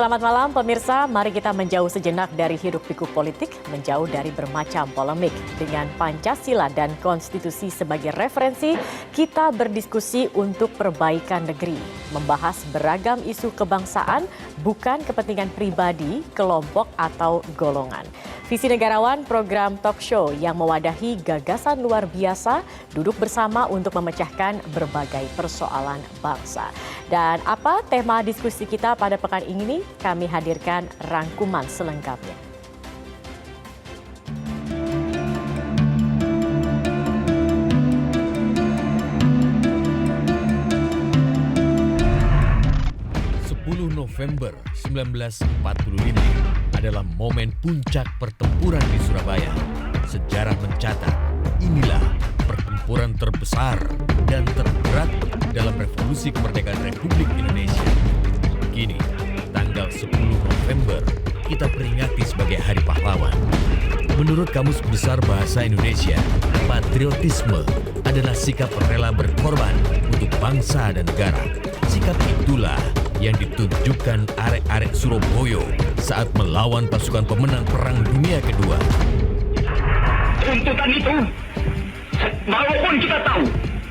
Selamat malam pemirsa, mari kita menjauh sejenak dari hiruk-pikuk politik, menjauh dari bermacam polemik. Dengan Pancasila dan konstitusi sebagai referensi, kita berdiskusi untuk perbaikan negeri. Membahas beragam isu kebangsaan, bukan kepentingan pribadi, kelompok atau golongan. Visi Negarawan, program talk show yang mewadahi gagasan luar biasa, duduk bersama untuk memecahkan berbagai persoalan bangsa. Dan apa tema diskusi kita pada pekan ini? Kami hadirkan rangkuman selengkapnya. November 1945 adalah momen puncak pertempuran di Surabaya. Sejarah mencatat, inilah pertempuran terbesar dan terberat dalam revolusi kemerdekaan Republik Indonesia. Kini, tanggal 10 November, kita peringati sebagai Hari Pahlawan. Menurut Kamus Besar Bahasa Indonesia, patriotisme adalah sikap rela berkorban untuk bangsa dan negara. Sikap itulah yang ditunjukkan arek-arek Surabaya saat melawan pasukan pemenang Perang Dunia Kedua. Tuntutan itu, walaupun kita tahu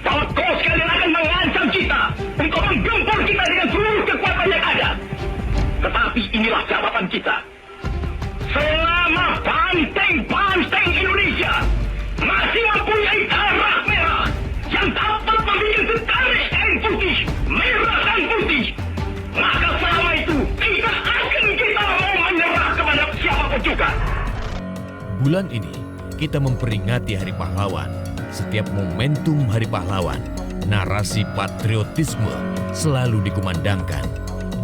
bahwa kau sekalian akan mengancam kita untuk menggempur kita dengan seluruh kekuatan yang ada. Tetapi inilah jawaban kita. Selama banteng-banteng Indonesia masih mempunyai darah merah yang dapat membuat setarik air putih, merah dan putih, maka selama itu tidak akan kita mau menyerah kepada siapapun juga. Bulan ini kita memperingati Hari Pahlawan. Setiap momentum Hari Pahlawan, narasi patriotisme selalu dikumandangkan.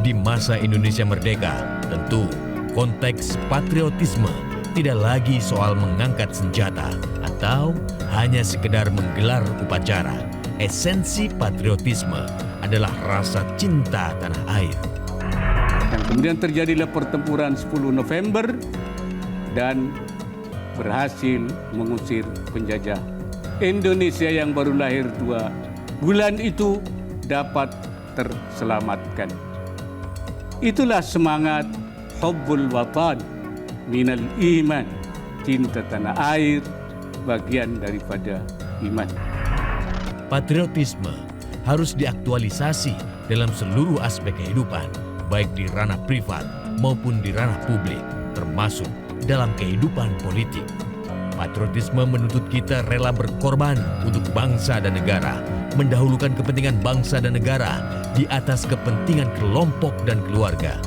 Di masa Indonesia merdeka, tentu konteks patriotisme tidak lagi soal mengangkat senjata atau hanya sekedar menggelar upacara. Esensi patriotisme adalah rasa cinta tanah air. Dan kemudian terjadilah pertempuran 10 November dan berhasil mengusir penjajah. Indonesia yang baru lahir 2 bulan itu dapat terselamatkan. Itulah semangat hubbul watan minal iman. Cinta tanah air bagian daripada iman. Patriotisme harus diaktualisasi dalam seluruh aspek kehidupan, baik di ranah privat maupun di ranah publik, termasuk dalam kehidupan politik. Patriotisme menuntut kita rela berkorban untuk bangsa dan negara, mendahulukan kepentingan bangsa dan negara di atas kepentingan kelompok dan keluarga.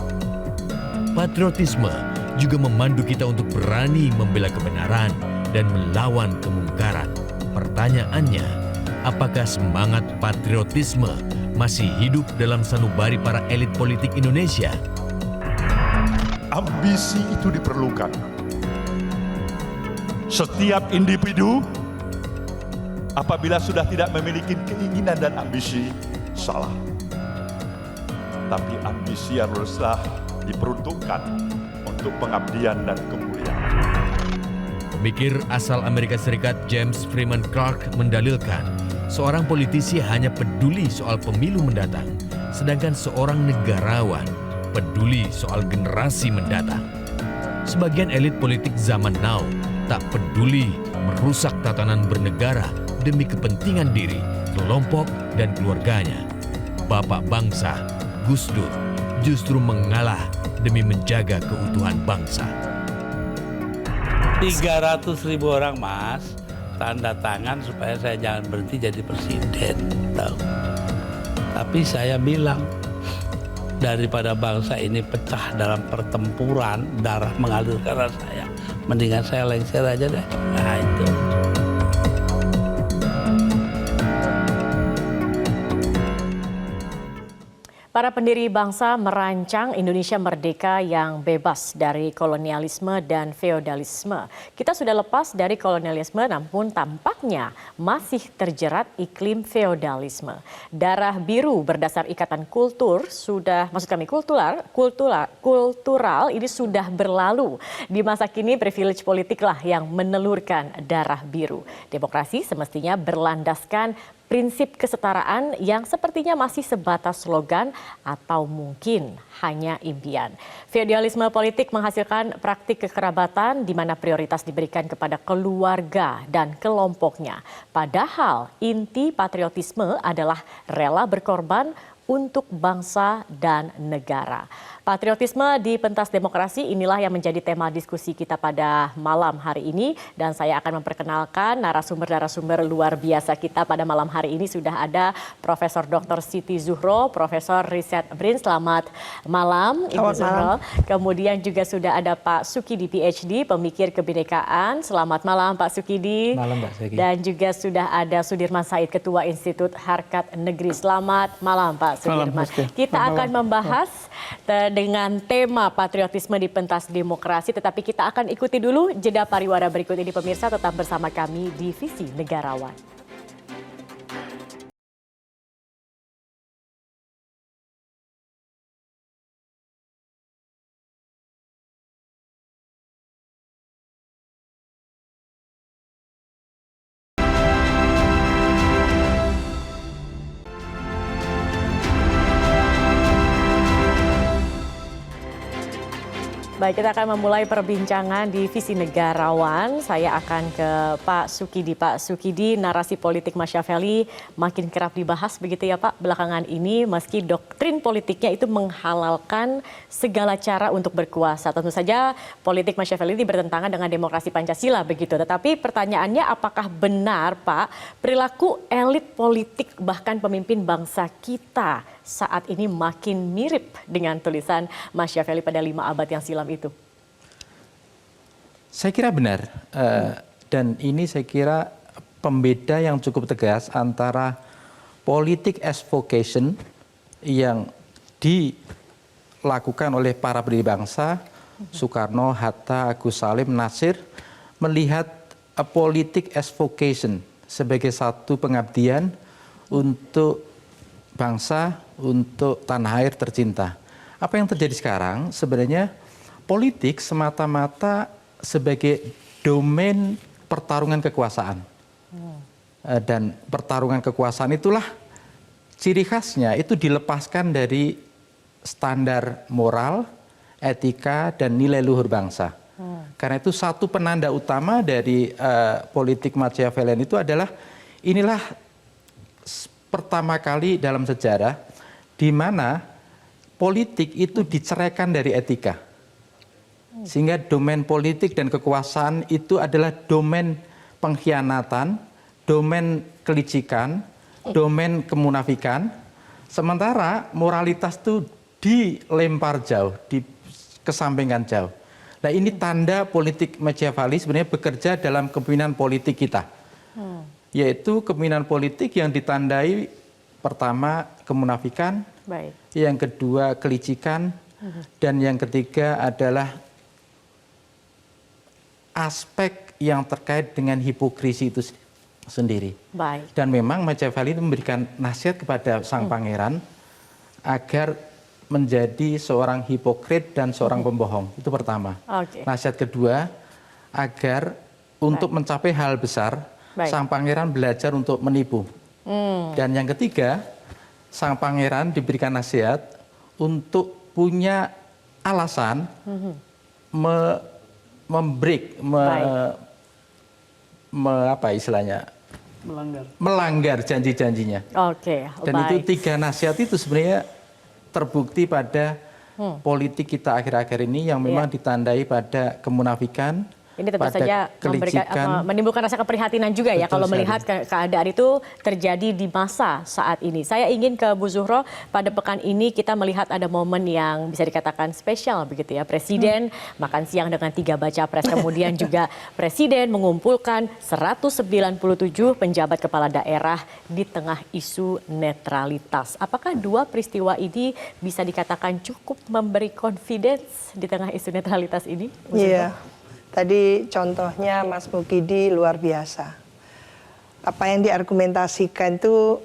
Patriotisme juga memandu kita untuk berani membela kebenaran dan melawan kemungkaran. Pertanyaannya, apakah semangat patriotisme masih hidup dalam sanubari para elit politik Indonesia? Ambisi itu diperlukan. Setiap individu apabila sudah tidak memiliki keinginan dan ambisi, salah. Tapi ambisi haruslah diperuntukkan untuk pengabdian dan kemuliaan. Pemikir asal Amerika Serikat James Freeman Clark mendalilkan, seorang politisi hanya peduli soal pemilu mendatang, sedangkan seorang negarawan peduli soal generasi mendatang. Sebagian elit politik zaman now tak peduli merusak tatanan bernegara demi kepentingan diri, kelompok, dan keluarganya. Bapak bangsa, Gus Dur, justru mengalah demi menjaga keutuhan bangsa. 300.000 orang, Mas, tanda tangan supaya saya jangan berhenti jadi presiden. Tahu. Tapi saya bilang, daripada bangsa ini pecah dalam pertempuran, darah mengalir ke arah saya, mendingan saya lengser aja deh. Nah itu. Para pendiri bangsa merancang Indonesia merdeka yang bebas dari kolonialisme dan feodalisme. Kita sudah lepas dari kolonialisme, namun tampaknya masih terjerat iklim feodalisme. Darah biru berdasar ikatan kultur kultural ini sudah berlalu. Di masa kini privilege politiklah yang menelurkan darah biru. Demokrasi semestinya berlandaskan prinsip kesetaraan yang sepertinya masih sebatas slogan atau mungkin hanya impian. Feodalisme politik menghasilkan praktik kekerabatan di mana prioritas diberikan kepada keluarga dan kelompoknya. Padahal inti patriotisme adalah rela berkorban untuk bangsa dan negara. Patriotisme di pentas demokrasi inilah yang menjadi tema diskusi kita pada malam hari ini. Dan saya akan memperkenalkan narasumber-narasumber luar biasa kita pada malam hari ini. Sudah ada Profesor Dr. Siti Zuhro, Profesor Riset Brin. Selamat malam, Ibu Zuhro. Kemudian juga sudah ada Pak Sukidi PhD, pemikir kebinekaan. Selamat malam Pak Sukidi. Malam Mbak Segi. Dan juga sudah ada Sudirman Said, Ketua Institut Harkat Negeri. Selamat malam Pak Sudirman. Kita akan membahas dengan tema patriotisme di pentas demokrasi, tetapi kita akan ikuti dulu jeda pariwara berikut ini pemirsa, tetap bersama kami di Visi Negarawan. Baik, kita akan memulai perbincangan di Visi Negarawan. Saya akan ke Pak Sukidi. Pak Sukidi, narasi politik Machiavelli makin kerap dibahas begitu ya Pak belakangan ini, meski doktrin politiknya itu menghalalkan segala cara untuk berkuasa. Tentu saja politik Machiavelli ini bertentangan dengan demokrasi Pancasila begitu. Tetapi pertanyaannya, apakah benar Pak perilaku elit politik bahkan pemimpin bangsa kita saat ini makin mirip dengan tulisan Machiavelli pada 5 abad yang silam itu? Saya kira benar, dan ini saya kira pembeda yang cukup tegas antara politik as vocation yang dilakukan oleh para pendiri bangsa, Soekarno, Hatta, Agus Salim, Nasir, melihat politik as vocation sebagai satu pengabdian untuk bangsa, untuk tanah air tercinta. Apa yang terjadi sekarang sebenarnya politik semata-mata sebagai domain pertarungan kekuasaan. Dan pertarungan kekuasaan itulah ciri khasnya itu dilepaskan dari standar moral, etika, dan nilai luhur bangsa. Karena itu satu penanda utama dari politik Machiavellian itu adalah inilah pertama kali dalam sejarah di mana politik itu diceraikan dari etika. Sehingga domain politik dan kekuasaan itu adalah domain pengkhianatan, domain kelicikan, domain kemunafikan. Sementara moralitas itu dilempar jauh, dikesampingkan jauh. Nah ini tanda politik Machiavelli sebenarnya bekerja dalam kepemimpinan politik kita. Yaitu kepemimpinan politik yang ditandai pertama kemunafikan, baik, yang kedua kelicikan, dan yang ketiga adalah aspek yang terkait dengan hipokrisi itu sendiri. Baik. Dan memang Machiavelli itu memberikan nasihat kepada sang pangeran agar menjadi seorang hipokrit dan seorang pembohong. Itu pertama. Nasihat kedua, agar untuk mencapai hal besar, sang pangeran belajar untuk menipu. Dan yang ketiga, sang pangeran diberikan nasihat untuk punya alasan melanggar janji-janjinya. Dan itu tiga nasihat itu sebenarnya terbukti pada politik kita akhir-akhir ini yang memang ditandai pada kemunafikan. Ini tentu saja menimbulkan rasa keprihatinan juga ya kalau melihat keadaan itu terjadi di masa saat ini. Saya ingin ke Bu Zuhro, pada pekan ini kita melihat ada momen yang bisa dikatakan spesial begitu ya. Presiden makan siang dengan 3 baca pres, kemudian juga Presiden mengumpulkan 197 penjabat kepala daerah di tengah isu netralitas. Apakah dua peristiwa ini bisa dikatakan cukup memberi confidence di tengah isu netralitas ini? Iya. Tadi contohnya Mas Mukidi luar biasa. Apa yang diargumentasikan itu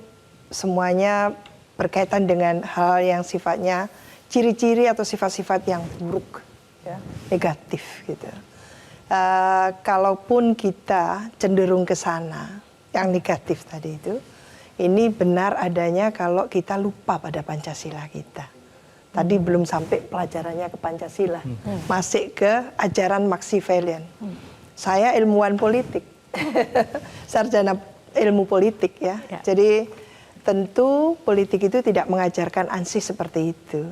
semuanya berkaitan dengan hal yang sifatnya ciri-ciri atau sifat-sifat yang buruk, ya, negatif gitu. Kalaupun kita cenderung ke sana, yang negatif tadi itu, ini benar adanya kalau kita lupa pada Pancasila kita. Tadi belum sampai pelajarannya ke Pancasila, masih ke ajaran Machiavellian. Saya ilmuwan politik, sarjana ilmu politik ya. Jadi tentu politik itu tidak mengajarkan ansih seperti itu.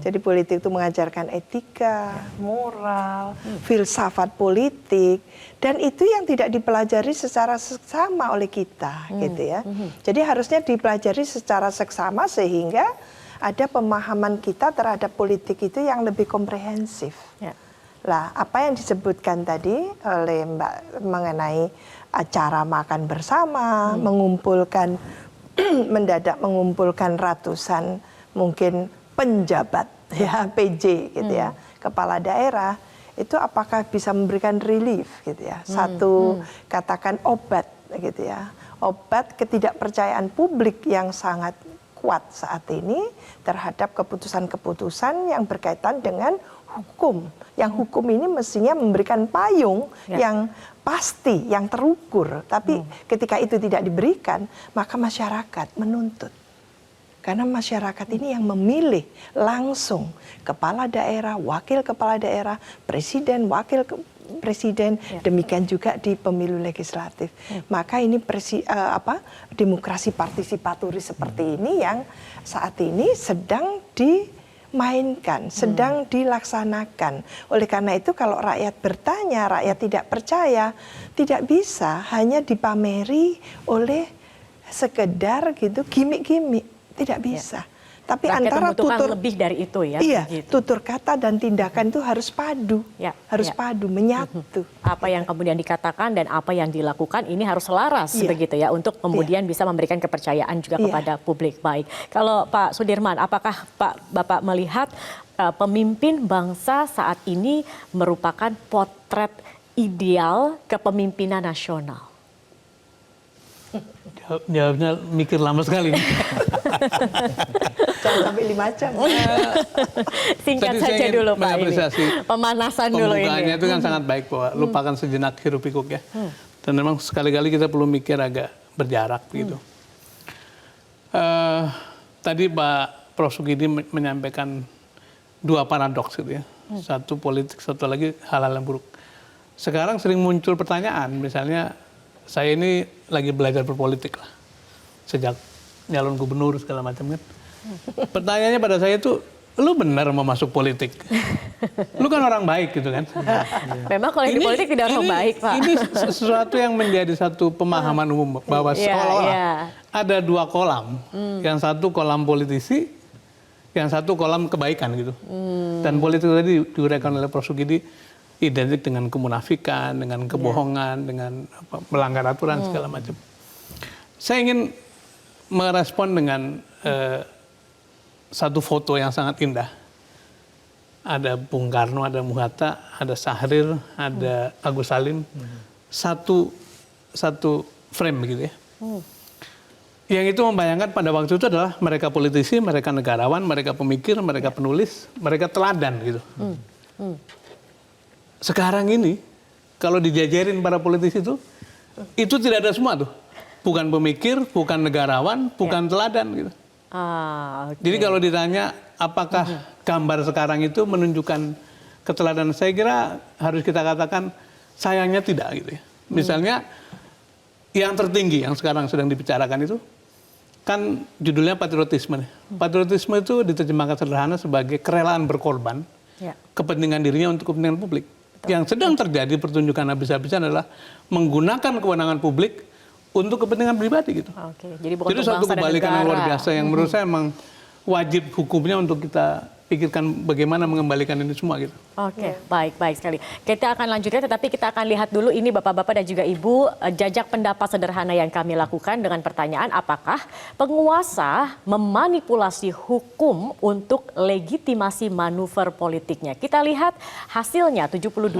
Jadi politik itu mengajarkan etika, moral, filsafat politik, dan itu yang tidak dipelajari secara seksama oleh kita, gitu ya. Jadi harusnya dipelajari secara seksama sehingga ada pemahaman kita terhadap politik itu yang lebih komprehensif. Lah, apa yang disebutkan tadi oleh Mbak mengenai acara makan bersama, mengumpulkan mendadak mengumpulkan ratusan mungkin penjabat ya PJ gitu ya, kepala daerah, itu apakah bisa memberikan relief gitu ya. Satu katakan obat gitu ya. Obat ketidakpercayaan publik yang sangat kuat saat ini terhadap keputusan-keputusan yang berkaitan dengan hukum. Yang hukum ini mestinya memberikan payung yang pasti, yang terukur. Tapi ketika itu tidak diberikan, maka masyarakat menuntut. Karena masyarakat ini yang memilih langsung kepala daerah, wakil kepala daerah, presiden, wakil presiden, demikian juga di pemilu legislatif. Maka ini demokrasi partisipatoris seperti ini yang saat ini sedang dimainkan, sedang dilaksanakan. Oleh karena itu kalau rakyat bertanya, rakyat tidak percaya, tidak bisa hanya dipameri oleh sekedar gitu gimmick-gimmick, tidak bisa. Tapi rakyat antara tutur lebih dari itu ya. Iya, gitu. tutur kata dan tindakan itu harus padu, padu, menyatu. Apa yang kemudian dikatakan dan apa yang dilakukan ini harus selaras begitu ya untuk kemudian bisa memberikan kepercayaan juga kepada publik. Baik, kalau Pak Sudirman, apakah Bapak melihat pemimpin bangsa saat ini merupakan potret ideal kepemimpinan nasional? Jawabnya mikir lama sekali. Jangan sampai 5 jam. Singkat saja dulu Pak ini. Pemanasan dulu ini. Pembukaannya itu kan sangat baik bahwa lupakan sejenak hiruk pikuk ya. Dan memang sekali-kali kita perlu mikir agak berjarak gitu. Tadi Pak Prof. Sukidi menyampaikan dua paradoks gitu ya. Satu politik, satu lagi hal-hal yang buruk. Sekarang sering muncul pertanyaan, misalnya saya ini lagi belajar berpolitik lah. Sejak nyalon gubernur segala macam kan. Pertanyaannya pada saya itu, lu benar mau masuk politik? Lu kan orang baik gitu kan. Memang kalau di politik tidak orang baik Pak. Ini sesuatu yang menjadi satu pemahaman umum bahwa seolah-olah ada dua kolam. Yang satu kolam politisi, yang satu kolam kebaikan gitu. Dan politik tadi diuraikan oleh Prof. Sukidi identik dengan kemunafikan, dengan kebohongan, dengan melanggar aturan segala macam. Saya ingin merespon dengan satu foto yang sangat indah. Ada Bung Karno, ada Muhatta, ada Syahrir, ada Agus Salim. Satu frame gitu ya. Yang itu membayangkan pada waktu itu adalah mereka politisi, mereka negarawan, mereka pemikir, mereka penulis, mereka teladan gitu. Sekarang ini, kalau dijajarin para politisi itu tidak ada semua tuh. Bukan pemikir, bukan negarawan, bukan teladan gitu. Jadi kalau ditanya apakah gambar sekarang itu menunjukkan keteladanan, saya kira harus kita katakan sayangnya tidak gitu ya. Misalnya yang tertinggi yang sekarang sedang dibicarakan itu kan judulnya patriotisme. Patriotisme itu diterjemahkan sederhana sebagai kerelaan berkorban kepentingan dirinya untuk kepentingan publik. Yang sedang terjadi pertunjukan habis-habisan adalah menggunakan kewenangan publik untuk kepentingan pribadi gitu. Jadi suatu kebalikan yang luar biasa yang menurut saya memang wajib hukumnya untuk kita pikirkan bagaimana mengembalikan ini semua gitu. Baik sekali. Kita akan lanjutkan, tetapi kita akan lihat dulu ini Bapak-Bapak dan juga Ibu, jajak pendapat sederhana yang kami lakukan dengan pertanyaan apakah penguasa memanipulasi hukum untuk legitimasi manuver politiknya. Kita lihat hasilnya, 72%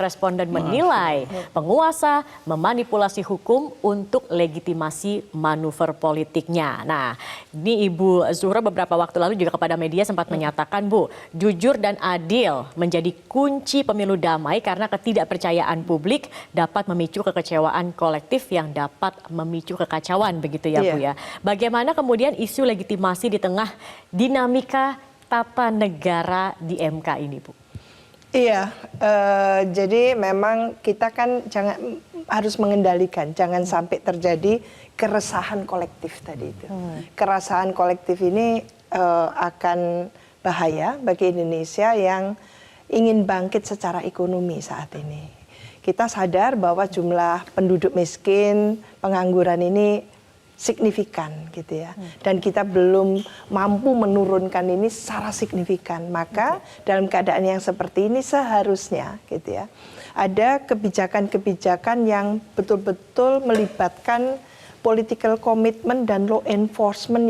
responden menilai penguasa memanipulasi hukum untuk legitimasi manuver politiknya. Nah, ini Ibu Zuhro beberapa waktu lalu juga kepada media sempat menyatakan, Bu, jujur dan adil menjadi menjadi kunci pemilu damai karena ketidakpercayaan publik dapat memicu kekecewaan kolektif yang dapat memicu kekacauan, begitu ya Bu ya. Bagaimana kemudian isu legitimasi di tengah dinamika tata negara di MK ini, Bu? Iya, jadi memang kita kan harus mengendalikan, jangan sampai terjadi keresahan kolektif tadi itu. Keresahan kolektif ini akan bahaya bagi Indonesia yang ingin bangkit secara ekonomi saat ini. Kita sadar bahwa jumlah penduduk miskin, pengangguran ini signifikan gitu ya. Dan kita belum mampu menurunkan ini secara signifikan. Maka dalam keadaan yang seperti ini seharusnya gitu ya, ada kebijakan-kebijakan yang betul-betul melibatkan political commitment dan law enforcement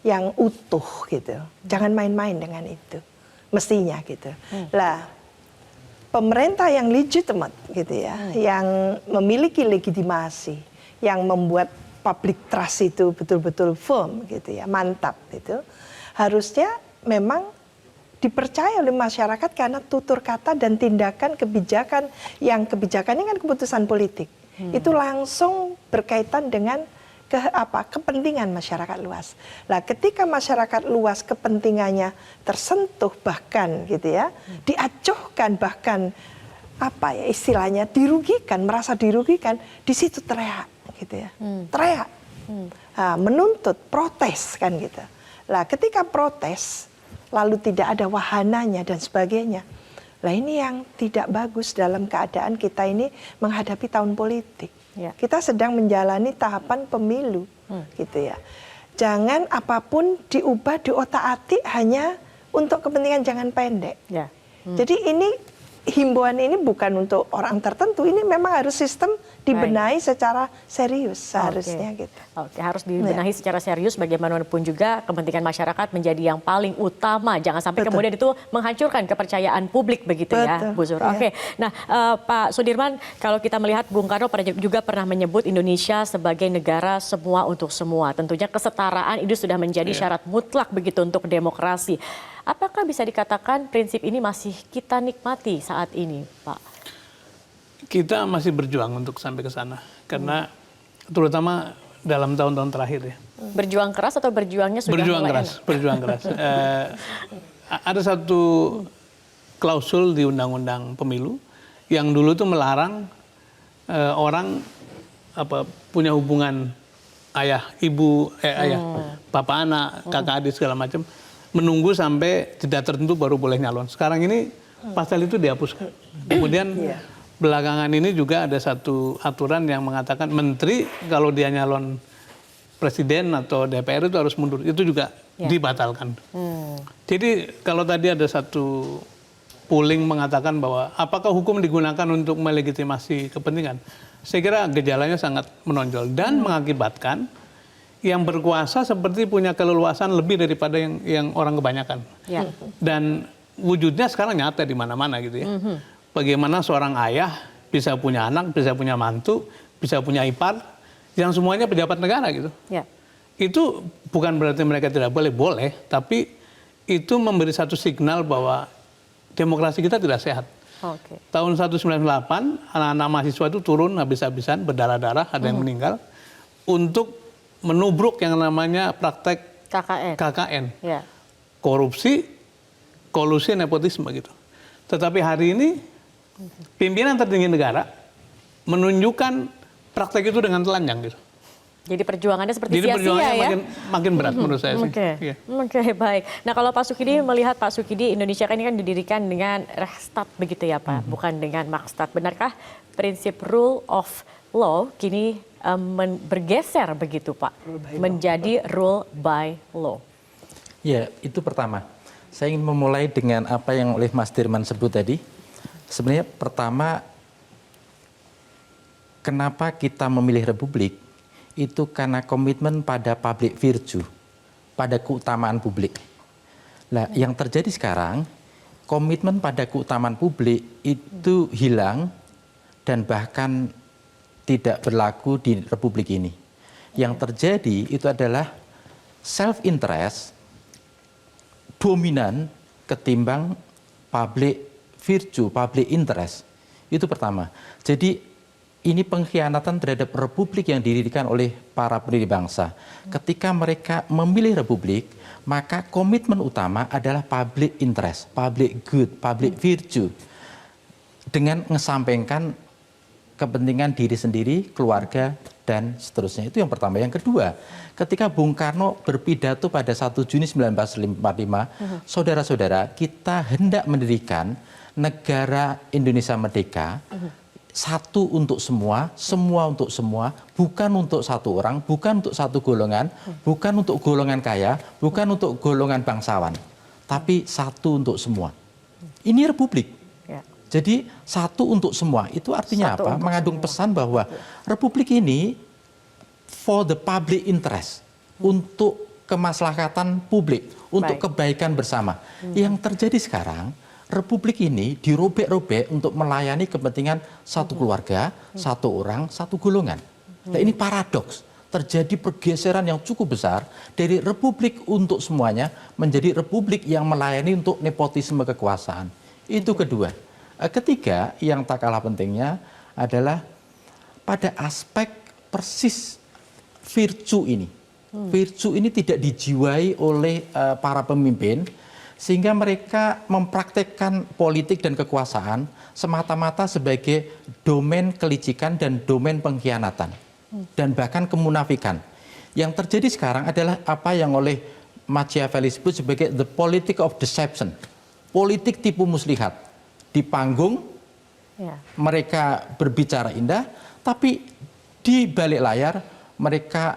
yang utuh gitu. Jangan main-main dengan itu. Mestinya gitu. Lah, pemerintah yang legitimate gitu ya, yang memiliki legitimasi, yang membuat public trust itu betul-betul firm gitu ya, mantap gitu. Harusnya memang dipercaya oleh masyarakat karena tutur kata dan tindakan kebijakan ini kan keputusan politik. Itu langsung berkaitan dengan kepentingan masyarakat luas. Nah, ketika masyarakat luas kepentingannya tersentuh bahkan gitu ya, diacuhkan bahkan istilahnya dirugikan, merasa dirugikan, di situ teriak gitu ya. Teriak. Nah, menuntut, protes kan gitu. Nah, ketika protes lalu tidak ada wahananya dan sebagainya. Nah, ini yang tidak bagus dalam keadaan kita ini menghadapi tahun politik. Ya. Kita sedang menjalani tahapan pemilu, gitu ya. Jangan apapun diubah, diotak-atik hanya untuk kepentingan jangka pendek. Ya. Jadi ini himbauan ini bukan untuk orang tertentu, ini memang harus sistem dibenahi secara serius seharusnya gitu. Oke, harus dibenahi secara serius, bagaimanapun juga kepentingan masyarakat menjadi yang paling utama. Jangan sampai kemudian itu menghancurkan kepercayaan publik begitu ya, Bu Zuhro. Oke, nah Pak Sudirman, kalau kita melihat Bung Karno juga pernah menyebut Indonesia sebagai negara semua untuk semua. Tentunya kesetaraan itu sudah menjadi syarat mutlak begitu untuk demokrasi. Apakah bisa dikatakan prinsip ini masih kita nikmati saat ini, Pak? Kita masih berjuang untuk sampai ke sana. Karena terutama dalam tahun-tahun terakhir ya. Berjuang keras atau berjuangnya sudah berjuang mulai keras, enak? Berjuang keras. Ada satu klausul di Undang-Undang Pemilu yang dulu tuh melarang orang punya hubungan ayah, ibu, bapak anak, kakak adik segala macam, menunggu sampai tidak tertentu baru boleh nyalon. Sekarang ini pasal itu dihapuskan. Kemudian belakangan ini juga ada satu aturan yang mengatakan menteri kalau dia nyalon presiden atau DPR itu harus mundur. Itu juga dibatalkan. Jadi kalau tadi ada satu polling mengatakan bahwa apakah hukum digunakan untuk melegitimasi kepentingan, saya kira gejalanya sangat menonjol dan mengakibatkan yang berkuasa seperti punya keleluasan lebih daripada yang orang kebanyakan. Ya. Dan wujudnya sekarang nyata di mana-mana gitu ya. Bagaimana seorang ayah bisa punya anak, bisa punya mantu, bisa punya ipar, yang semuanya pejabat negara gitu. Ya. Itu bukan berarti mereka tidak boleh, tapi itu memberi satu signal bahwa demokrasi kita tidak sehat. Okay. Tahun 1998, anak-anak mahasiswa itu turun habis-habisan, berdarah-darah, ada yang meninggal, untuk menubruk yang namanya praktek KKN. Ya. Korupsi, kolusi, nepotisme gitu. Tetapi hari ini pimpinan tertinggi negara menunjukkan praktek itu dengan telanjang gitu. Jadi perjuangannya seperti sia-sia ya? Makin berat menurut saya sih. Oke, baik. Nah kalau Pak Sukidi melihat Pak Sukidi, Indonesia kan ini kan didirikan dengan Rechtsstaat begitu ya Pak, bukan dengan Marktstaat. Benarkah prinsip rule of law kini bergeser begitu Pak, menjadi rule by law? Ya, itu pertama. Saya ingin memulai dengan apa yang oleh Mas Dirman sebut tadi. Sebenarnya pertama, kenapa kita memilih republik? Itu karena komitmen pada public virtue, pada keutamaan publik. Nah, yang terjadi sekarang, komitmen pada keutamaan publik itu hilang dan bahkan tidak berlaku di republik ini. Yang terjadi itu adalah self-interest dominan ketimbang public virtue, public interest. Itu pertama. Jadi ini pengkhianatan terhadap republik yang didirikan oleh para pendiri bangsa. Ketika mereka memilih republik, maka komitmen utama adalah public interest, public good, public virtue. Dengan mengesampingkan kepentingan diri sendiri, keluarga, dan seterusnya. Itu yang pertama. Yang kedua, ketika Bung Karno berpidato pada 1 Juni 1945, saudara-saudara, kita hendak mendirikan negara Indonesia merdeka, satu untuk semua, semua untuk semua, bukan untuk satu orang, bukan untuk satu golongan, bukan untuk golongan kaya, bukan untuk golongan bangsawan, tapi satu untuk semua. Ini republik. Jadi satu untuk semua, itu artinya apa? Mengandung pesan bahwa republik ini for the public interest, untuk kemaslahatan publik, untuk kebaikan bersama. Yang terjadi sekarang, republik ini dirobek-robek untuk melayani kepentingan satu keluarga, satu orang, satu golongan. Nah, ini paradoks. Terjadi pergeseran yang cukup besar dari republik untuk semuanya menjadi republik yang melayani untuk nepotisme kekuasaan. Itu kedua. Ketiga, yang tak kalah pentingnya adalah pada aspek persis virtue ini. Virtue ini tidak dijiwai oleh para pemimpin, sehingga mereka mempraktekkan politik dan kekuasaan semata-mata sebagai domain kelicikan dan domain pengkhianatan dan bahkan kemunafikan. Yang terjadi sekarang adalah apa yang oleh Machiavelli sebut sebagai the politics of deception, politik tipu muslihat. Di panggung mereka berbicara indah, tapi di balik layar mereka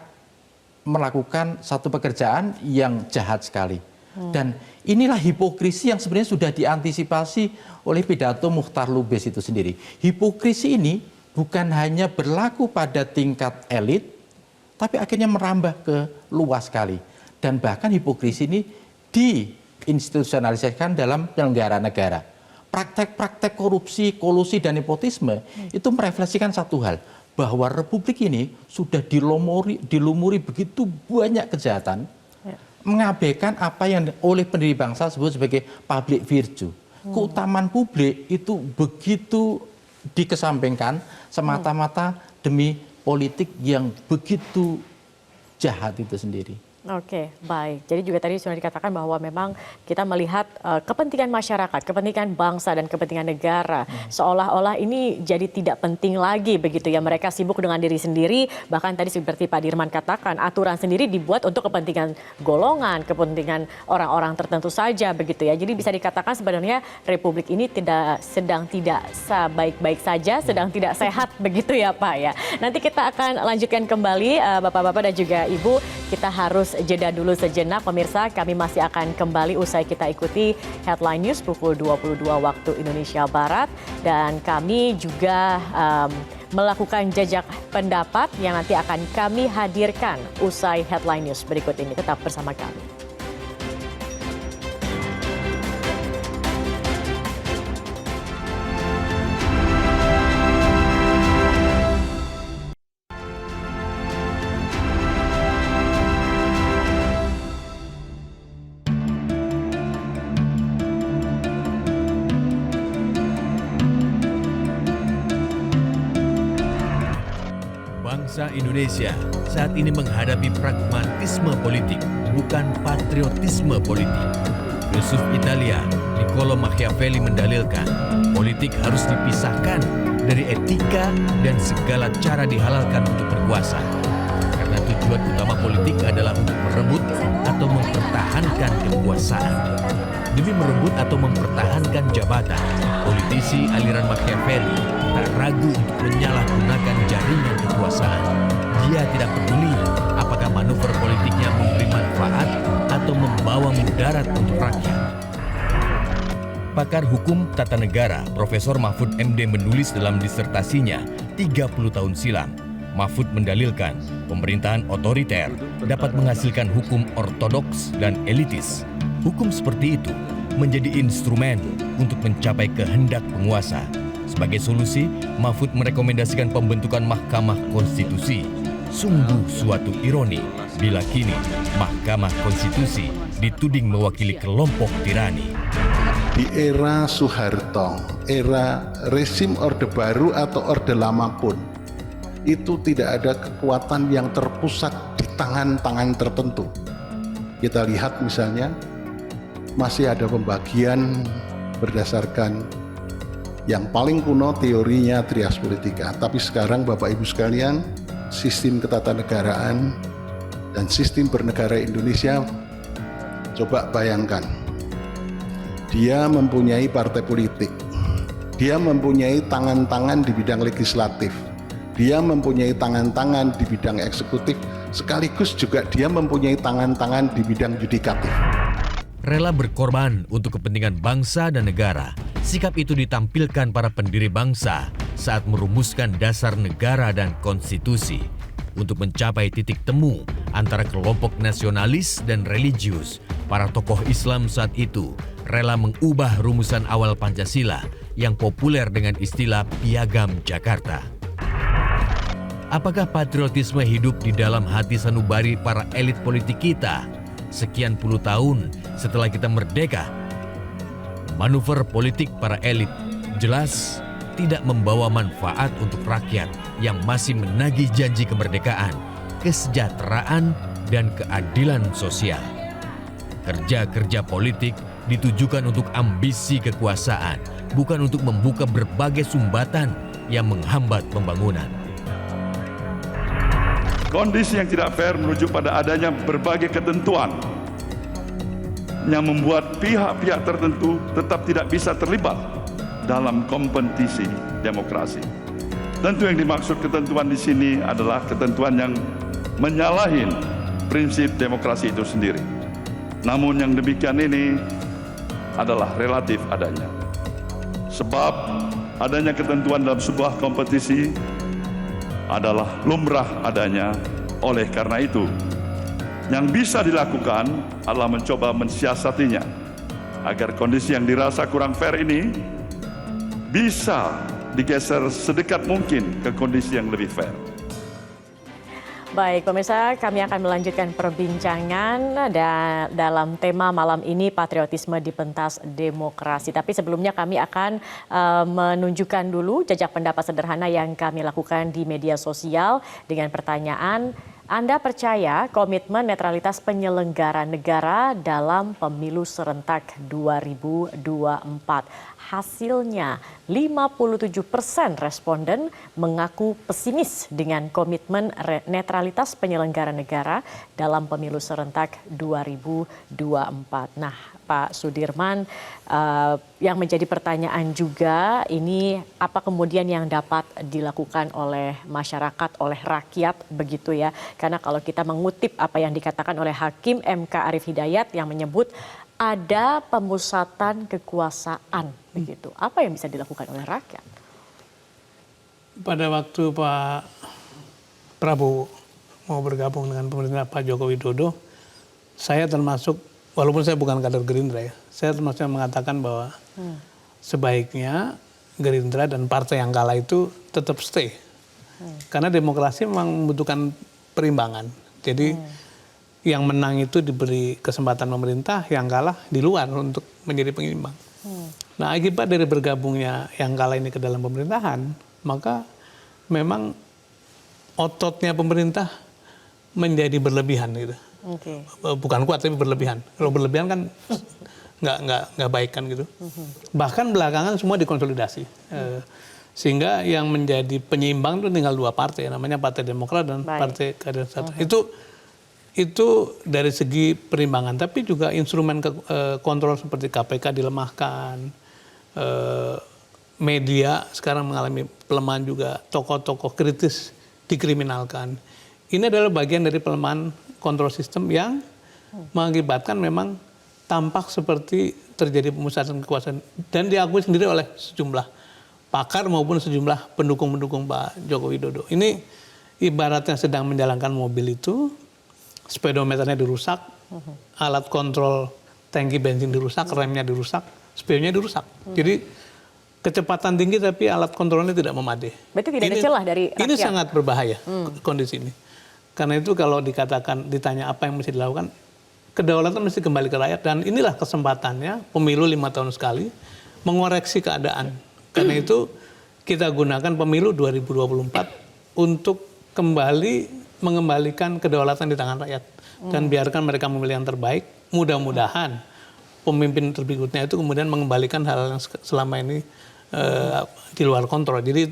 melakukan satu pekerjaan yang jahat sekali. Dan inilah hipokrisi yang sebenarnya sudah diantisipasi oleh pidato Muchtar Lubez itu sendiri. Hipokrisi ini bukan hanya berlaku pada tingkat elit, tapi akhirnya merambah ke luas sekali. Dan bahkan hipokrisi ini diinstitusionalisasikan dalam penyelenggara negara. Praktek-praktek korupsi, kolusi, dan nepotisme itu merefleksikan satu hal, bahwa republik ini sudah dilumuri begitu banyak kejahatan, mengabaikan apa yang oleh pendiri bangsa sebut sebagai public virtue. Keutamaan publik itu begitu dikesampingkan semata-mata demi politik yang begitu jahat itu sendiri. Oke, baik. Jadi juga tadi sudah dikatakan bahwa memang kita melihat kepentingan masyarakat, kepentingan bangsa dan kepentingan negara seolah-olah ini jadi tidak penting lagi begitu ya. Mereka sibuk dengan diri sendiri, bahkan tadi seperti Pak Dirman katakan, aturan sendiri dibuat untuk kepentingan golongan, kepentingan orang-orang tertentu saja begitu ya. Jadi bisa dikatakan sebenarnya republik ini sedang tidak baik-baik saja, sedang tidak sehat begitu ya Pak ya. Nanti kita akan lanjutkan kembali Bapak-bapak dan juga Ibu, kita harus jeda dulu sejenak pemirsa, kami masih akan kembali usai kita ikuti Headline News pukul 22 waktu Indonesia Barat, dan kami juga melakukan jajak pendapat yang nanti akan kami hadirkan usai Headline News berikut ini. Tetap bersama kami. Bangsa Indonesia saat ini menghadapi pragmatisme politik, bukan patriotisme politik. Filsuf Italia Niccolo Machiavelli mendalilkan, politik harus dipisahkan dari etika dan segala cara dihalalkan untuk berkuasa. Karena tujuan utama politik adalah untuk merebut atau mempertahankan kekuasaan. Demi merebut atau mempertahankan jabatan, politisi aliran Machiavelli tak ragu untuk menyalahgunakan jaringan kekuasaan. Dia tidak peduli apakah manuver politiknya memberi manfaat atau membawa mudarat untuk rakyat. Pakar hukum tata negara Profesor Mahfud MD menulis dalam disertasinya 30 tahun silam, Mahfud mendalilkan pemerintahan otoriter dapat menghasilkan hukum ortodoks dan elitis. Hukum seperti itu menjadi instrumen untuk mencapai kehendak penguasa. Sebagai solusi, Mahfud merekomendasikan pembentukan Mahkamah Konstitusi. Sungguh suatu ironi bila kini Mahkamah Konstitusi dituding mewakili kelompok tirani. di era Soeharto, era rezim Orde Baru atau Orde Lama pun, itu tidak ada kekuatan yang terpusat di tangan-tangan tertentu. Kita lihat misalnya, masih ada pembagian berdasarkan yang paling kuno teorinya trias politika. Tapi sekarang Bapak Ibu sekalian, sistem ketatanegaraan dan sistem bernegara Indonesia, coba bayangkan. Dia mempunyai partai politik, dia mempunyai tangan-tangan di bidang legislatif, dia mempunyai tangan-tangan di bidang eksekutif, sekaligus juga dia mempunyai tangan-tangan di bidang yudikatif. Rela berkorban untuk kepentingan bangsa dan negara, sikap itu ditampilkan para pendiri bangsa saat merumuskan dasar negara dan konstitusi untuk mencapai titik temu antara kelompok nasionalis dan religius. Para tokoh Islam saat itu rela mengubah rumusan awal Pancasila yang populer dengan istilah Piagam Jakarta. Apakah patriotisme hidup di dalam hati sanubari para elit politik kita sekian puluh tahun setelah kita merdeka? Manuver politik para elit jelas tidak membawa manfaat untuk rakyat yang masih menagih janji kemerdekaan, kesejahteraan, dan keadilan sosial. Kerja-kerja politik ditujukan untuk ambisi kekuasaan, bukan untuk membuka berbagai sumbatan yang menghambat pembangunan. Kondisi yang tidak fair menuju pada adanya berbagai ketentuan yang membuat pihak-pihak tertentu tetap tidak bisa terlibat dalam kompetisi demokrasi. Tentu yang dimaksud ketentuan di sini adalah ketentuan yang menyalahi prinsip demokrasi itu sendiri. Namun yang demikian ini adalah relatif adanya. Sebab adanya ketentuan dalam sebuah kompetisi adalah lumrah adanya. Oleh karena itu, yang bisa dilakukan adalah mencoba mensiasatinya agar kondisi yang dirasa kurang fair ini bisa digeser sedekat mungkin ke kondisi yang lebih fair. Baik, pemirsa, kami akan melanjutkan perbincangan dalam tema malam ini, patriotisme di pentas demokrasi. Tapi sebelumnya kami akan menunjukkan dulu jejak pendapat sederhana yang kami lakukan di media sosial dengan pertanyaan, Anda percaya komitmen netralitas penyelenggara negara dalam pemilu serentak 2024? Hasilnya 57% responden mengaku pesimis dengan komitmen netralitas penyelenggara negara dalam pemilu serentak 2024. Nah, Pak Sudirman, yang menjadi pertanyaan juga ini apa kemudian yang dapat dilakukan oleh masyarakat, oleh rakyat begitu ya. Karena kalau kita mengutip apa yang dikatakan oleh Hakim MK Arief Hidayat yang menyebut ada pemusatan kekuasaan begitu. Apa yang bisa dilakukan oleh rakyat? Pada waktu Pak Prabowo mau bergabung dengan pemerintah Pak Joko Widodo, saya termasuk, walaupun saya bukan kader Gerindra ya, saya termasuk yang mengatakan bahwa sebaiknya Gerindra dan partai yang kalah itu tetap stay. Karena demokrasi memang membutuhkan perimbangan. Jadi yang menang itu diberi kesempatan pemerintah, yang kalah di luar untuk menjadi penyeimbang. Nah, akibat dari bergabungnya yang kalah ini ke dalam pemerintahan, maka memang ototnya pemerintah menjadi berlebihan gitu. Bukan kuat tapi berlebihan. Kalau berlebihan kan nggak baik kan gitu. Bahkan belakangan semua dikonsolidasi. Sehingga yang menjadi penyeimbang itu tinggal dua partai, namanya Partai Demokrat dan Partai Keadilan Sejahtera. Itu dari segi perimbangan, tapi juga instrumen kontrol seperti KPK dilemahkan, media sekarang mengalami pelemahan juga, tokoh-tokoh kritis dikriminalkan. Ini adalah bagian dari pelemahan kontrol sistem yang mengakibatkan memang tampak seperti terjadi pemusatan kekuasaan dan diakui sendiri oleh sejumlah pakar maupun sejumlah pendukung-pendukung Pak Joko Widodo. Ini ibaratnya sedang menjalankan mobil itu, speedometernya dirusak, alat kontrol tangki bensin dirusak, remnya dirusak, spionnya dirusak. Jadi kecepatan tinggi tapi alat kontrolnya tidak memadai. Berarti tidak ada celah dari rakyat. Ini sangat berbahaya kondisi ini. Karena itu kalau ditanya apa yang mesti dilakukan, kedaulatan mesti kembali ke rakyat, dan inilah kesempatannya pemilu 5 tahun sekali mengoreksi keadaan. Karena itu kita gunakan pemilu 2024 untuk kembali mengembalikan kedaulatan di tangan rakyat dan biarkan mereka memilih yang terbaik. Mudah-mudahan pemimpin berikutnya itu kemudian mengembalikan hal yang selama ini di luar kontrol. Jadi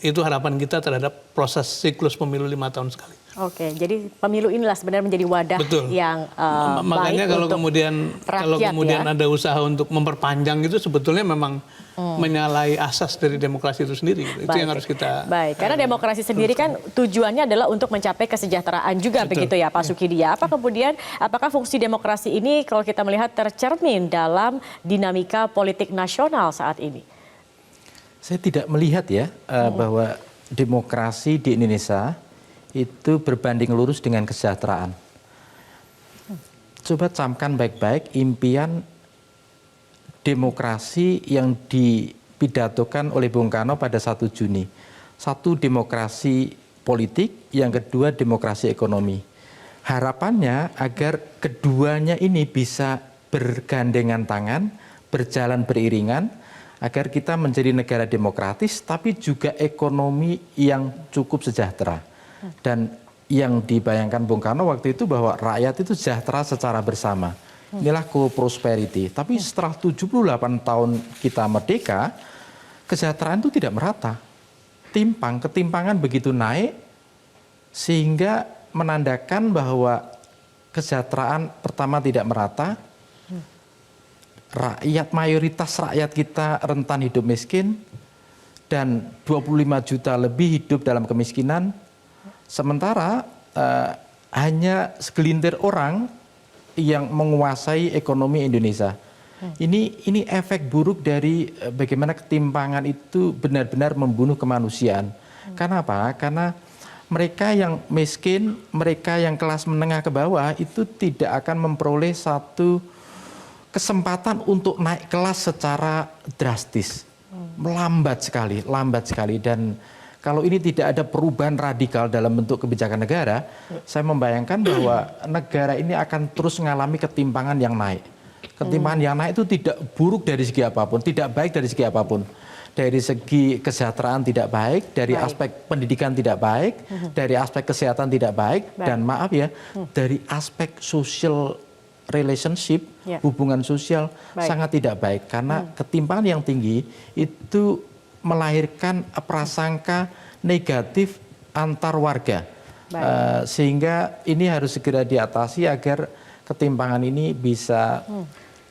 itu harapan kita terhadap proses siklus pemilu 5 tahun sekali. Oke, jadi pemilu inilah sebenarnya menjadi wadah Betul. yang makanya baik kalau untuk kemudian ya? ada usaha untuk memperpanjang itu sebetulnya memang menyalahi asas dari demokrasi itu sendiri. Itu yang harus kita. Baik, karena demokrasi sendiri kan tujuannya adalah untuk mencapai kesejahteraan juga. Betul. Begitu ya Pak Sukidi. Apakah fungsi demokrasi ini kalau kita melihat tercermin dalam dinamika politik nasional saat ini? Saya tidak melihat ya bahwa demokrasi di Indonesia itu berbanding lurus dengan kesejahteraan. Coba camkan baik-baik impian demokrasi yang dipidatokan oleh Bung Karno pada 1 Juni. 1, demokrasi politik, yang kedua demokrasi ekonomi. Harapannya agar keduanya ini bisa bergandengan tangan, berjalan beriringan, agar kita menjadi negara demokratis tapi juga ekonomi yang cukup sejahtera. Dan yang dibayangkan Bung Karno waktu itu bahwa rakyat itu sejahtera secara bersama. Inilah co-prosperity. Tapi setelah 78 tahun kita merdeka, kesejahteraan itu tidak merata. Ketimpangan begitu naik sehingga menandakan bahwa kesejahteraan pertama tidak merata. Mayoritas rakyat kita rentan hidup miskin dan 25 juta lebih hidup dalam kemiskinan. Sementara hanya segelintir orang yang menguasai ekonomi Indonesia. Ini efek buruk dari bagaimana ketimpangan itu benar-benar membunuh kemanusiaan. Karena apa? Karena mereka yang miskin, mereka yang kelas menengah ke bawah itu tidak akan memperoleh satu kesempatan untuk naik kelas secara drastis. Lambat sekali. Dan kalau ini tidak ada perubahan radikal dalam bentuk kebijakan negara, saya membayangkan bahwa negara ini akan terus mengalami ketimpangan yang naik. Ketimpangan yang naik itu tidak buruk dari segi apapun, tidak baik dari segi apapun. Dari segi kesejahteraan tidak baik, dari aspek pendidikan tidak baik, dari aspek kesehatan tidak baik, dan maaf ya, dari aspek social relationship, hubungan sosial sangat tidak baik. Karena ketimpangan yang tinggi itu melahirkan prasangka negatif antar warga. Sehingga ini harus segera diatasi agar ketimpangan ini bisa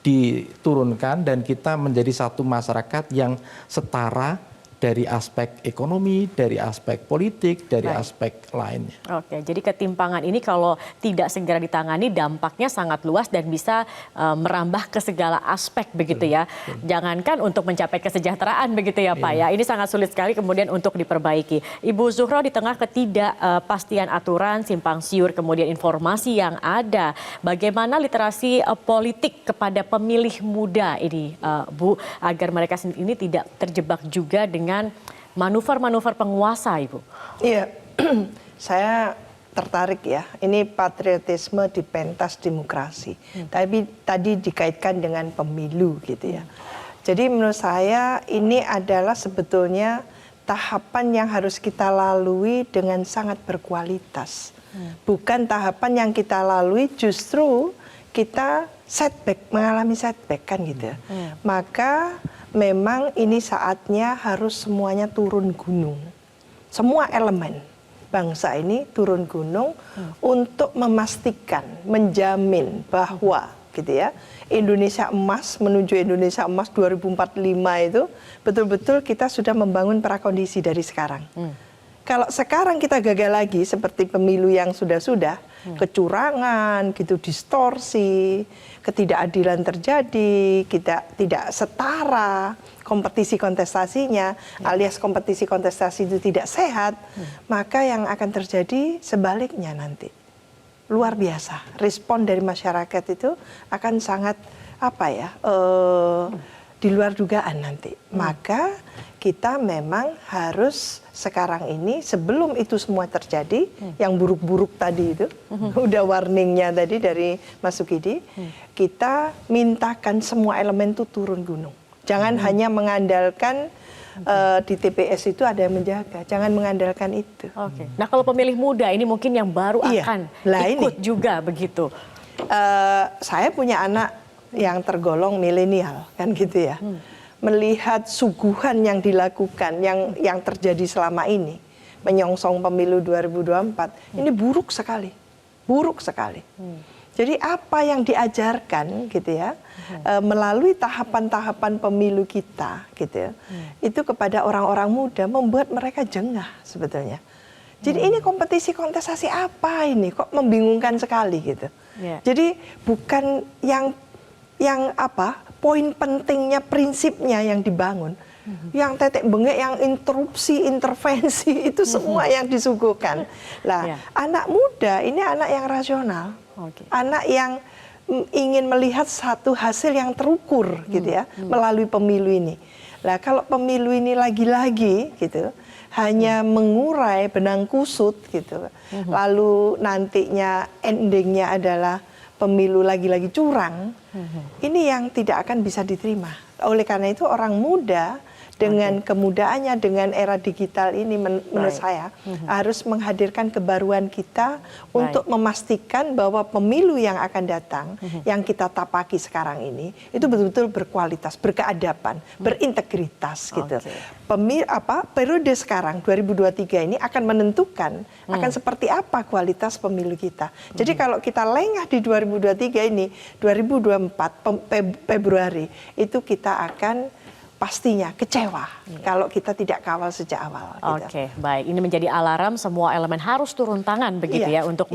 diturunkan dan kita menjadi satu masyarakat yang setara dari aspek ekonomi, dari aspek politik, dari aspek lainnya. Oke, jadi ketimpangan ini kalau tidak segera ditangani dampaknya sangat luas dan bisa merambah ke segala aspek begitu ya. Jangankan untuk mencapai kesejahteraan begitu ya Pak ya. Ini sangat sulit sekali kemudian untuk diperbaiki. Ibu Zuhro, di tengah ketidakpastian aturan, simpang siur, kemudian informasi yang ada, bagaimana literasi politik kepada pemilih muda ini Bu, agar mereka ini tidak terjebak juga dengan manuver-manuver penguasa, Ibu? Iya, saya tertarik ya. Ini patriotisme di pentas demokrasi. Tapi tadi dikaitkan dengan pemilu gitu ya. Jadi menurut saya ini adalah sebetulnya tahapan yang harus kita lalui dengan sangat berkualitas. Bukan tahapan yang kita lalui justru kita mengalami setback kan gitu. Maka memang ini saatnya harus semuanya turun gunung. Semua elemen bangsa ini turun gunung untuk memastikan, menjamin bahwa gitu ya, Indonesia emas menuju Indonesia emas 2045 itu betul-betul kita sudah membangun prakondisi dari sekarang. Kalau sekarang kita gagal lagi seperti pemilu yang sudah-sudah, kecurangan, gitu, distorsi, ketidakadilan terjadi, kita tidak setara kompetisi kontestasinya, alias kompetisi kontestasi itu tidak sehat, maka yang akan terjadi sebaliknya nanti. Luar biasa, respon dari masyarakat itu akan sangat di luar dugaan nanti. Maka kita memang harus sekarang ini, sebelum itu semua terjadi, yang buruk-buruk tadi itu, udah warningnya tadi dari Mas Sukidi, kita mintakan semua elemen itu turun gunung. Jangan hanya mengandalkan di TPS itu ada yang menjaga, jangan mengandalkan itu. Oke. Nah kalau pemilih muda ini mungkin yang baru akan ikut juga begitu. Saya punya anak yang tergolong milenial, kan gitu ya. Melihat suguhan yang dilakukan, yang terjadi selama ini, menyongsong pemilu 2024, ini buruk sekali, buruk sekali. Jadi apa yang diajarkan gitu ya, melalui tahapan-tahapan pemilu kita gitu ya, itu kepada orang-orang muda membuat mereka jengah sebetulnya. Jadi ini kompetisi kontestasi apa ini, kok membingungkan sekali gitu. Jadi bukan yang apa, poin pentingnya, prinsipnya yang dibangun. Yang tetek bengek, yang interupsi, intervensi, itu semua yang disuguhkan. Lah, anak muda ini anak yang rasional. Anak yang ingin melihat satu hasil yang terukur gitu ya, melalui pemilu ini. Lah, kalau pemilu ini lagi-lagi gitu, hanya mengurai benang kusut gitu. Lalu nantinya endingnya adalah pemilu lagi-lagi curang, ini yang tidak akan bisa diterima. Oleh karena itu orang muda dengan kemudaannya, dengan era digital ini menurut saya harus menghadirkan kebaruan kita untuk memastikan bahwa pemilu yang akan datang, yang kita tapaki sekarang ini, itu betul-betul berkualitas, berkeadaban, berintegritas gitu. Periode sekarang 2023 ini akan menentukan akan seperti apa kualitas pemilu kita. Jadi kalau kita lengah di 2023 ini, 2024 Februari itu kita akan pastinya kecewa kalau kita tidak kawal sejak awal. Oke, baik. Ini menjadi alarm, semua elemen harus turun tangan begitu ya untuk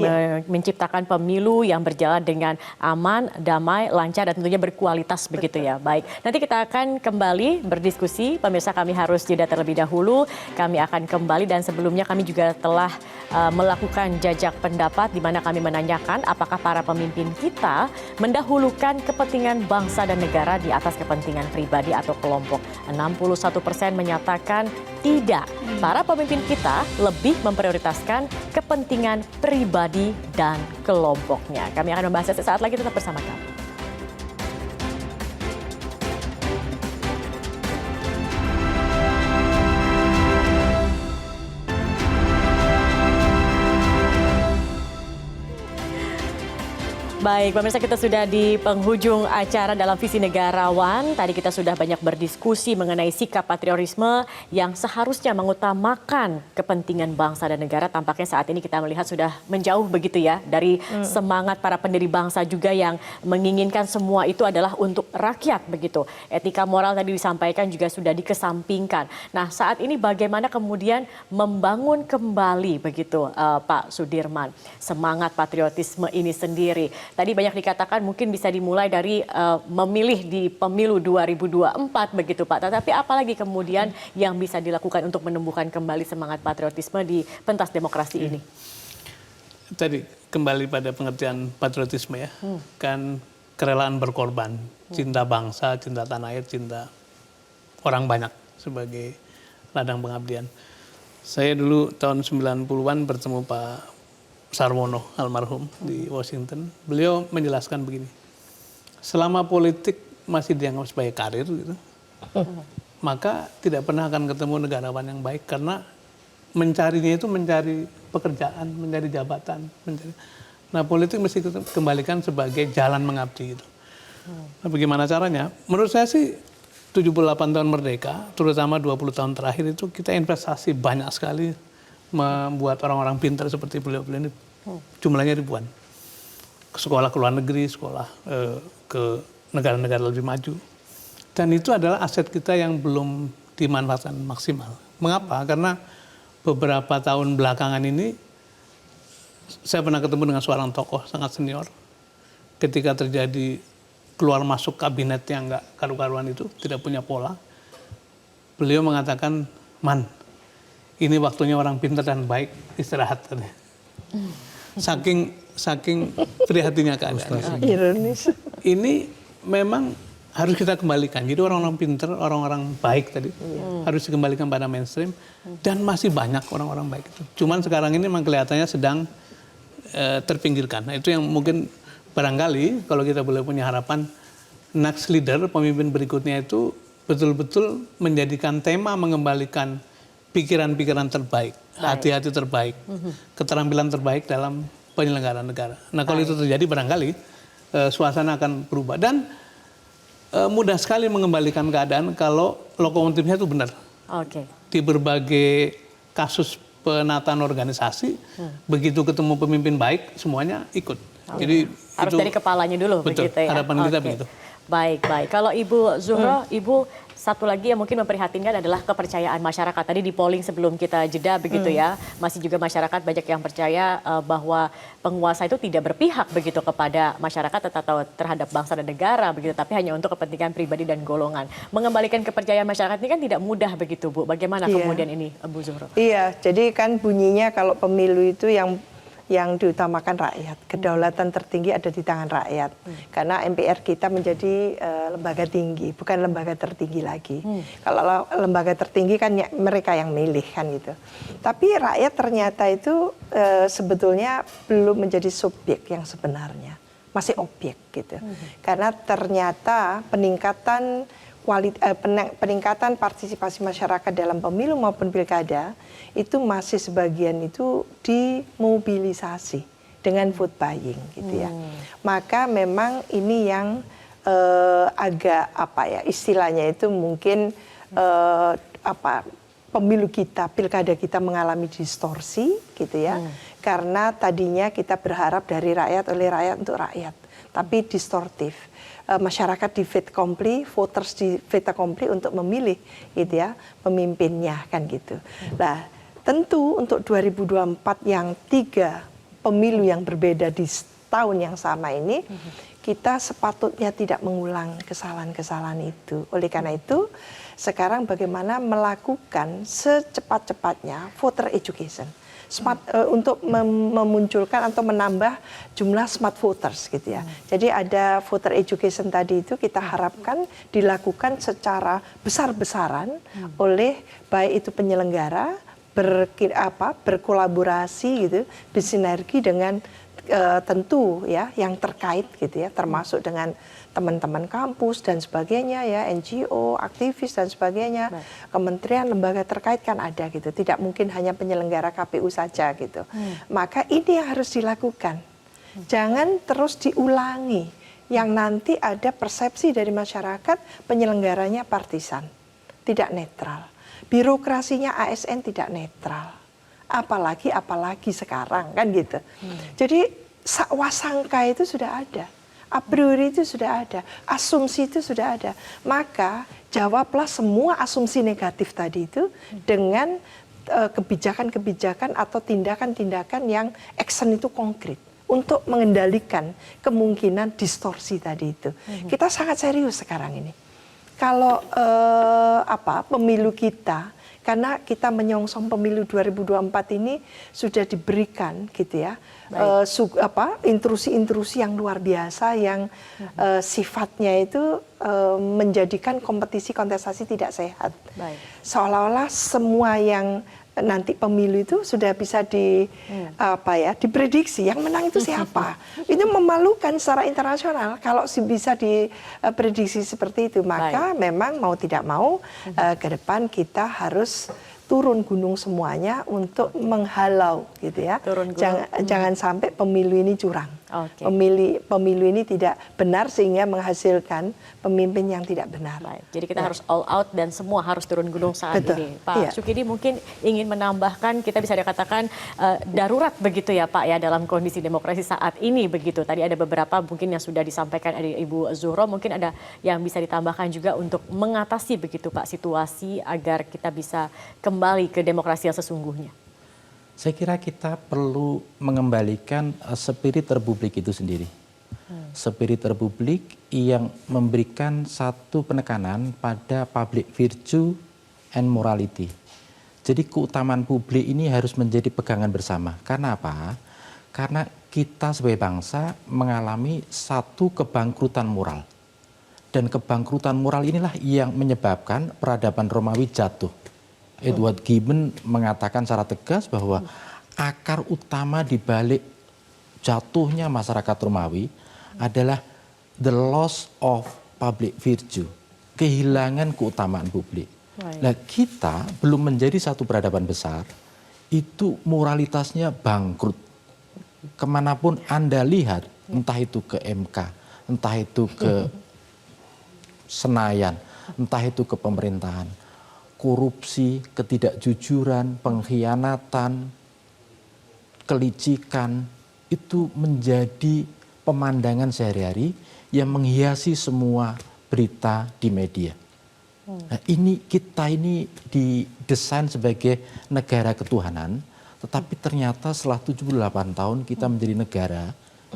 menciptakan pemilu yang berjalan dengan aman, damai, lancar dan tentunya berkualitas begitu ya. Baik. Nanti kita akan kembali berdiskusi. Pemirsa, kami harus jeda terlebih dahulu. Kami akan kembali dan sebelumnya kami juga telah melakukan jajak pendapat di mana kami menanyakan apakah para pemimpin kita mendahulukan kepentingan bangsa dan negara di atas kepentingan pribadi atau kelompok. 61% menyatakan tidak. Para pemimpin kita lebih memprioritaskan kepentingan pribadi dan kelompoknya. Kami akan membahasnya sesaat lagi, tetap bersama kami. Baik, pemirsa, kita sudah di penghujung acara dalam Visi Negarawan. Tadi kita sudah banyak berdiskusi mengenai sikap patriotisme yang seharusnya mengutamakan kepentingan bangsa dan negara. Tampaknya saat ini kita melihat sudah menjauh begitu ya dari semangat para pendiri bangsa juga yang menginginkan semua itu adalah untuk rakyat begitu. Etika moral tadi disampaikan juga sudah dikesampingkan. Nah, saat ini bagaimana kemudian membangun kembali begitu Pak Sudirman semangat patriotisme ini sendiri? Tadi banyak dikatakan mungkin bisa dimulai dari memilih di pemilu 2024 begitu Pak. Tetapi apalagi kemudian yang bisa dilakukan untuk menumbuhkan kembali semangat patriotisme di pentas demokrasi ini? Tadi kembali pada pengertian patriotisme ya. Kan kerelaan berkorban, cinta bangsa, cinta tanah air, cinta orang banyak sebagai ladang pengabdian. Saya dulu tahun 90-an bertemu Pak Sarwono almarhum di Washington. Beliau menjelaskan begini, selama politik masih dianggap sebagai karir gitu, maka tidak pernah akan ketemu negarawan yang baik karena mencarinya itu mencari pekerjaan, mencari jabatan, Nah, politik mesti kembalikan sebagai jalan mengabdi gitu. Nah, bagaimana caranya? Menurut saya sih 78 tahun merdeka, terutama 20 tahun terakhir itu kita investasi banyak sekali membuat orang-orang pintar seperti beliau-beliau ini, jumlahnya ribuan. Sekolah ke luar negeri, sekolah ke negara-negara lebih maju. Dan itu adalah aset kita yang belum dimanfaatkan maksimal. Mengapa? Karena beberapa tahun belakangan ini, saya pernah ketemu dengan seorang tokoh sangat senior. Ketika terjadi keluar masuk kabinet yang nggak karu-karuan itu, tidak punya pola, beliau mengatakan, "Man, ini waktunya orang pintar dan baik istirahat." Saking prihatinnya keadaan. Ironis. Ini memang harus kita kembalikan. Jadi orang-orang pinter, orang-orang baik tadi harus dikembalikan pada mainstream. Dan masih banyak orang-orang baik itu. Cuman sekarang ini memang kelihatannya sedang terpinggirkan. Nah, itu yang mungkin barangkali kalau kita boleh punya harapan, next leader, pemimpin berikutnya itu betul-betul menjadikan tema mengembalikan pikiran-pikiran terbaik, hati-hati terbaik, keterampilan terbaik dalam penyelenggaraan negara. Nah, kalau itu terjadi barangkali suasana akan berubah. Dan mudah sekali mengembalikan keadaan kalau lokomotifnya itu benar. Di berbagai kasus penataan organisasi, begitu ketemu pemimpin baik, semuanya ikut. Jadi harus itu, dari kepalanya dulu, betul, begitu ya. harapan kita begitu. Baik. Kalau Ibu Zuhro, Ibu satu lagi yang mungkin memprihatinkan adalah kepercayaan masyarakat. Tadi di polling sebelum kita jeda begitu ya, masih juga masyarakat banyak yang percaya bahwa penguasa itu tidak berpihak begitu kepada masyarakat atau terhadap bangsa dan negara begitu, tapi hanya untuk kepentingan pribadi dan golongan. Mengembalikan kepercayaan masyarakat ini kan tidak mudah begitu, Bu. Bagaimana kemudian ini, Bu Zuhro? Iya, jadi kan bunyinya kalau pemilu itu yang diutamakan rakyat, kedaulatan tertinggi ada di tangan rakyat. Karena MPR kita menjadi lembaga tinggi, bukan lembaga tertinggi lagi. Kalau lembaga tertinggi kan mereka yang milih kan gitu. Tapi rakyat ternyata itu sebetulnya belum menjadi subjek yang sebenarnya, masih objek gitu. Karena ternyata peningkatan partisipasi masyarakat dalam pemilu maupun pilkada itu masih sebagian itu dimobilisasi dengan vote buying gitu ya. Maka memang ini yang agak istilahnya itu mungkin pemilu kita, pilkada kita mengalami distorsi gitu ya. Karena tadinya kita berharap dari rakyat oleh rakyat untuk rakyat, tapi distortif. Masyarakat di fait accompli, voters di fait accompli untuk memilih gitu ya, pemimpinnya kan gitu. Nah, tentu untuk 2024 yang 3 pemilu yang berbeda di tahun yang sama ini, kita sepatutnya tidak mengulang kesalahan-kesalahan itu. Oleh karena itu, sekarang bagaimana melakukan secepat-cepatnya voter education. Untuk memunculkan atau menambah jumlah smart voters gitu ya. Jadi ada voter education tadi itu kita harapkan dilakukan secara besar-besaran oleh baik itu penyelenggara berkolaborasi gitu, bersinergi dengan tentu ya yang terkait gitu ya, termasuk dengan teman-teman kampus dan sebagainya ya, NGO, aktivis dan sebagainya, kementerian, lembaga terkait kan ada gitu. Tidak mungkin hanya penyelenggara KPU saja gitu. Maka ini yang harus dilakukan. Jangan terus diulangi yang nanti ada persepsi dari masyarakat penyelenggaranya partisan, tidak netral. Birokrasinya ASN tidak netral. Apalagi sekarang kan gitu. Jadi wasangka itu sudah ada. A priori itu sudah ada, asumsi itu sudah ada. Maka jawablah semua asumsi negatif tadi itu dengan kebijakan-kebijakan atau tindakan-tindakan yang action itu konkret untuk mengendalikan kemungkinan distorsi tadi itu. Kita sangat serius sekarang ini. Kalau pemilu kita, karena kita menyongsong pemilu 2024 ini sudah diberikan gitu ya, intrusi-intrusi yang luar biasa yang sifatnya itu menjadikan kompetisi kontestasi tidak sehat. Seolah-olah semua yang nanti pemilu itu sudah bisa diprediksi yang menang itu siapa. Itu memalukan secara internasional kalau bisa diprediksi seperti itu. Maka memang mau tidak mau ke depan kita harus turun gunung semuanya untuk menghalau gitu ya. Jangan sampai pemilu ini curang. Pemilu ini tidak benar sehingga menghasilkan pemimpin yang tidak benar. Jadi kita harus all out dan semua harus turun gunung saat ini. Pak Sukidi mungkin ingin menambahkan, kita bisa dikatakan darurat begitu ya Pak ya dalam kondisi demokrasi saat ini begitu. Tadi ada beberapa mungkin yang sudah disampaikan dari Ibu Zuhro, mungkin ada yang bisa ditambahkan juga untuk mengatasi begitu Pak situasi agar kita bisa kembali ke demokrasi yang sesungguhnya. Saya kira kita perlu mengembalikan spirit republik itu sendiri. Spirit republik yang memberikan satu penekanan pada public virtue and morality. Jadi keutamaan publik ini harus menjadi pegangan bersama. Karena apa? Karena kita sebagai bangsa mengalami satu kebangkrutan moral. Dan kebangkrutan moral inilah yang menyebabkan peradaban Romawi jatuh. Edward Gibbon mengatakan secara tegas bahwa akar utama di balik jatuhnya masyarakat Romawi adalah the loss of public virtue, kehilangan keutamaan publik. Nah, kita belum menjadi satu peradaban besar, itu moralitasnya bangkrut. Kemanapun Anda lihat, entah itu ke MK, entah itu ke Senayan, entah itu ke pemerintahan, korupsi, ketidakjujuran, pengkhianatan, kelicikan, itu menjadi pemandangan sehari-hari yang menghiasi semua berita di media. Nah, kita ini didesain sebagai negara ketuhanan, tetapi ternyata setelah 78 tahun kita menjadi negara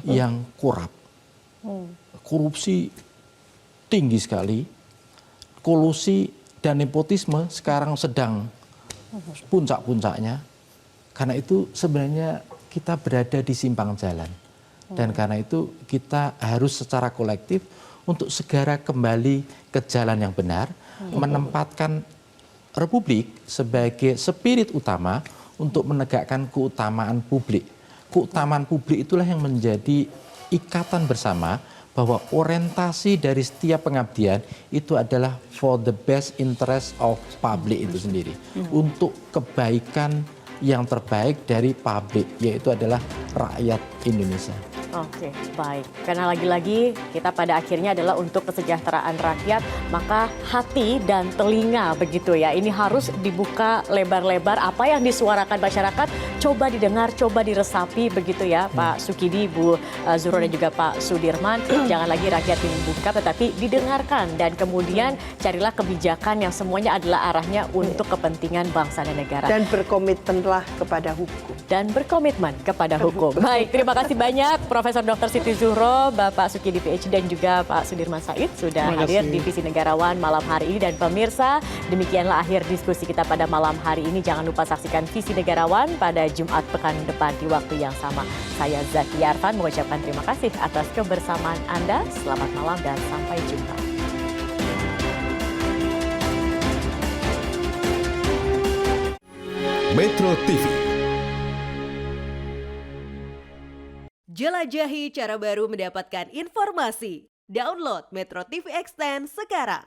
yang korup. Korupsi tinggi sekali, kolusi dan nepotisme sekarang sedang puncak-puncaknya. Karena itu sebenarnya kita berada di simpang jalan. Dan karena itu kita harus secara kolektif untuk segera kembali ke jalan yang benar, menempatkan Republik sebagai spirit utama untuk menegakkan keutamaan publik. Keutamaan publik itulah yang menjadi ikatan bersama bahwa orientasi dari setiap pengabdian itu adalah for the best interest of public itu sendiri. Untuk kebaikan yang terbaik dari publik, yaitu adalah rakyat Indonesia. Oke, baik. Karena lagi-lagi kita pada akhirnya adalah untuk kesejahteraan rakyat, maka hati dan telinga begitu ya. Ini harus dibuka lebar-lebar, apa yang disuarakan masyarakat coba didengar, coba diresapi begitu ya Pak Sukidi, Bu Zuhro dan juga Pak Sudirman. Jangan lagi rakyat dibuka tetapi didengarkan dan kemudian carilah kebijakan yang semuanya adalah arahnya untuk kepentingan bangsa dan negara. Dan berkomitmenlah kepada hukum. Dan berkomitmen kepada hukum. Baik, terima kasih banyak Profesor Dr. Siti Zuhro, Bapak Sukidi PhD dan juga Pak Sudirman Said sudah hadir di Visi Negarawan malam hari ini. Dan pemirsa, demikianlah akhir diskusi kita pada malam hari ini. Jangan lupa saksikan Visi Negarawan pada Jumat pekan depan di waktu yang sama. Saya Zaki Arfan mengucapkan terima kasih atas kebersamaan Anda. Selamat malam dan sampai jumpa. Metro TV. Jelajahi cara baru mendapatkan informasi. Download Metro TV Extend sekarang.